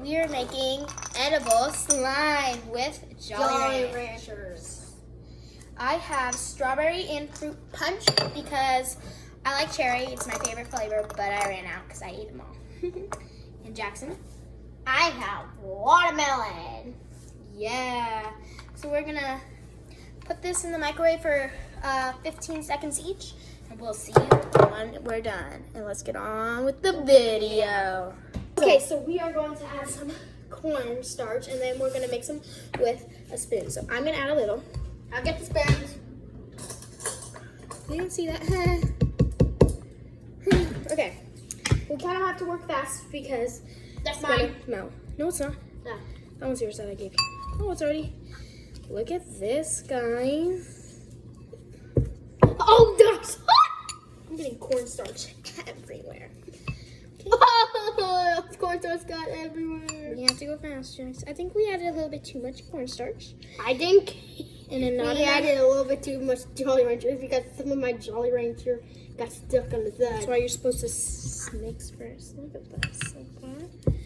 we are making edible slime with Jolly Ranchers. I have strawberry and fruit punch because I like cherry. It's my favorite flavor, but I ran out because I ate them all. And Jackson? I have watermelon. Yeah. So we're gonna put this in the microwave for 15 seconds each, and we'll see you when we're done. And let's get on with the video. Okay, so we are going to add some cornstarch, and then we're gonna mix them with a spoon. So I'm gonna add a little. I'll get the spoons. You didn't see that? Okay. We kind of have to work fast because That's it's gonna mine. melt. No, it's not. No. That one's yours that I gave you. Oh, it's already. Look at this, guys. Oh, that's hot! I'm getting cornstarch everywhere. Oh, cornstarch got everywhere. We have to go fast, Jax. I think we added a little bit too much cornstarch. I think And then not we enough. added a little bit too much Jolly Ranchers because some of my Jolly Rancher got stuck on the side. That's why you're supposed to mix first. Look at this. Okay.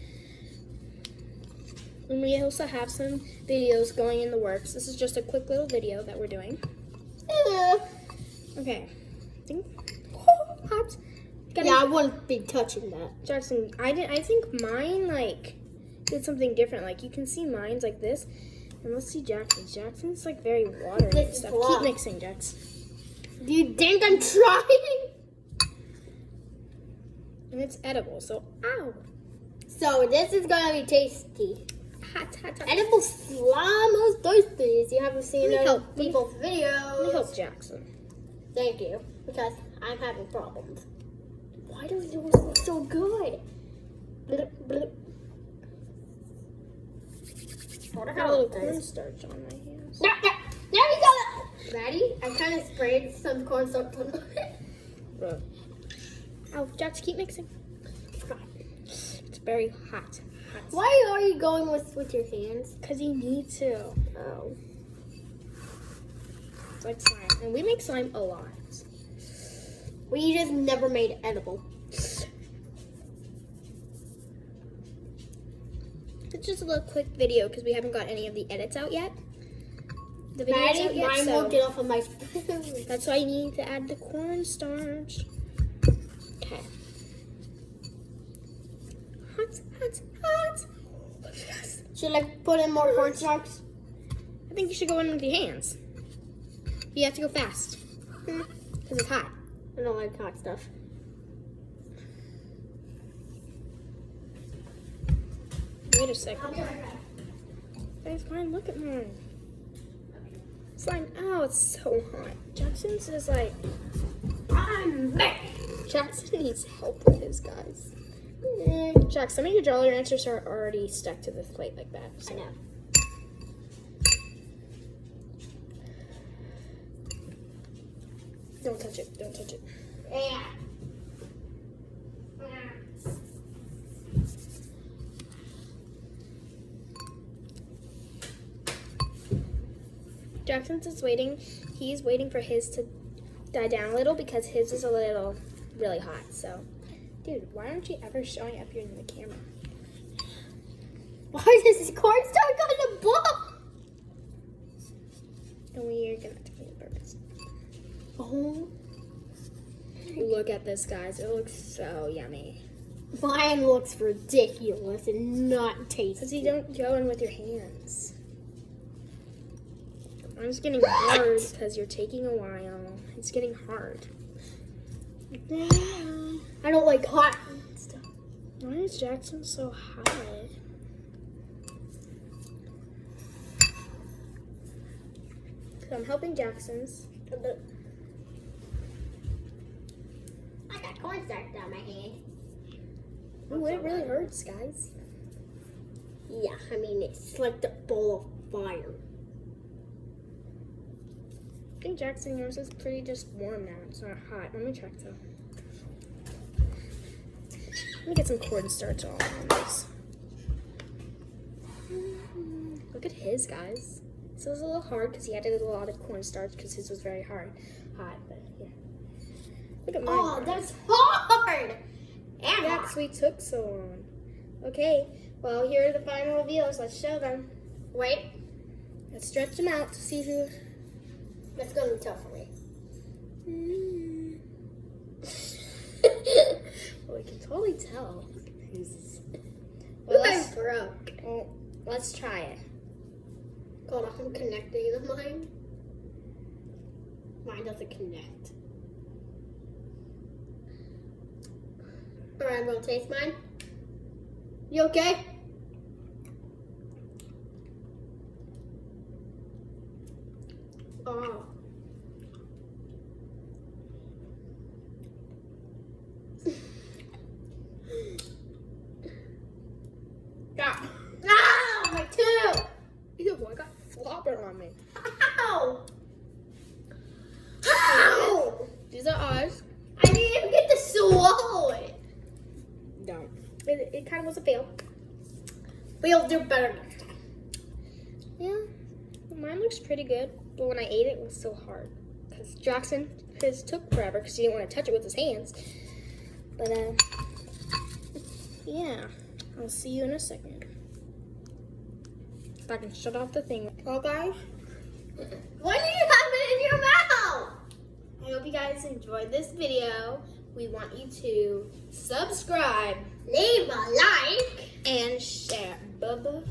And we also have some videos going in the works. This is just a quick little video that we're doing. Okay. I think. Oh, hot. Yeah, I wouldn't be touching that. Jackson, I think mine like did something different. Like you can see mine's like this. And let's see Jackson's. Jackson's like very watery and This stuff. block. Keep mixing, Jax. Do you think I'm trying? And it's edible, so ow. So this is gonna be tasty. Hot, hot, hot. Edible slime is tasty. You haven't seen Let me other help. people's Let me videos. help Jackson. Thank you, because I'm having problems. Why does yours look so good? Blip, blip. What I got a little cornstarch on my hands. There we go. Ready? I kind of sprayed some cornstarch on Bro. Ow, Jax, keep mixing. It's very hot. Why are you going with your hands? Because you need to. Oh. It's like slime. And we make slime a lot. We just never made it edible. It's just a little quick video because we haven't got any of the edits out yet. The videos Maddie, out yet, mine so won't get off of my that's why you need to add the cornstarch. Okay. Hot, hot, hot. Yes. Should I put in more cornstarch? I think you should go in with your hands. You have to go fast because it's hot. I don't like hot stuff. Wait a second. Guys, fine. Look at mine. Slime. Oh, it's so hot. Jackson's is like. I'm back. Jackson needs help with his guys. Jack, some of your Jolly Ranchers are already stuck to this plate like that. I know. Don't touch it. Don't touch it. Yeah. Jackson's is waiting. He's waiting for his to die down a little because his is a little really hot. So, dude, why aren't you ever showing up here in the camera? Why does this cornstarch on the ball? And we're gonna have to clean the purpose. Oh. Look at this, guys. It looks so yummy. Mine looks ridiculous and not tasty. Because you don't go in with your hands. I'm just getting hard because you're taking a while. It's getting hard. I don't like hot stuff. Why is Jackson so hot? So I'm helping Jackson's. I got cornstarch down my hand. Ooh, it really hurts, guys. Yeah, I mean, it's like the bowl of fire. I think Jackson, yours is pretty just warm now. It's not hot. Let me check though. Let me get some cornstarch all on this. Look at his, guys. This was a little hard because he added a lot of cornstarch because his was very hot. But here, look at mine. Oh, that's hard! And Yeah, because we took so long. Okay, Well, here are the final reveals. Let's show them. Wait, Let's stretch them out to see who. that's gonna be tough for me. Well, we can totally tell who's. Well, Well, I'm broke. let's try it. God, I'm connecting the mine. Mine doesn't connect. Alright, I'm gonna taste mine. You okay? Oh. Yeah. Ah, my tooth! Ew, I got flopper on me. Ow! Ow! These are ours. I didn't even get to swallow it. No. It kind of was a fail. We'll do better next time. Yeah. Mine looks pretty good, but when I ate it, it was so hard. Because Jackson, his took forever because he didn't want to touch it with his hands. But, yeah. I'll see you in a second. If I can shut off the thing. Well, guys, Why do you have it in your mouth? I hope you guys enjoyed this video. We want you to subscribe Leave a like. and share. Bye-bye.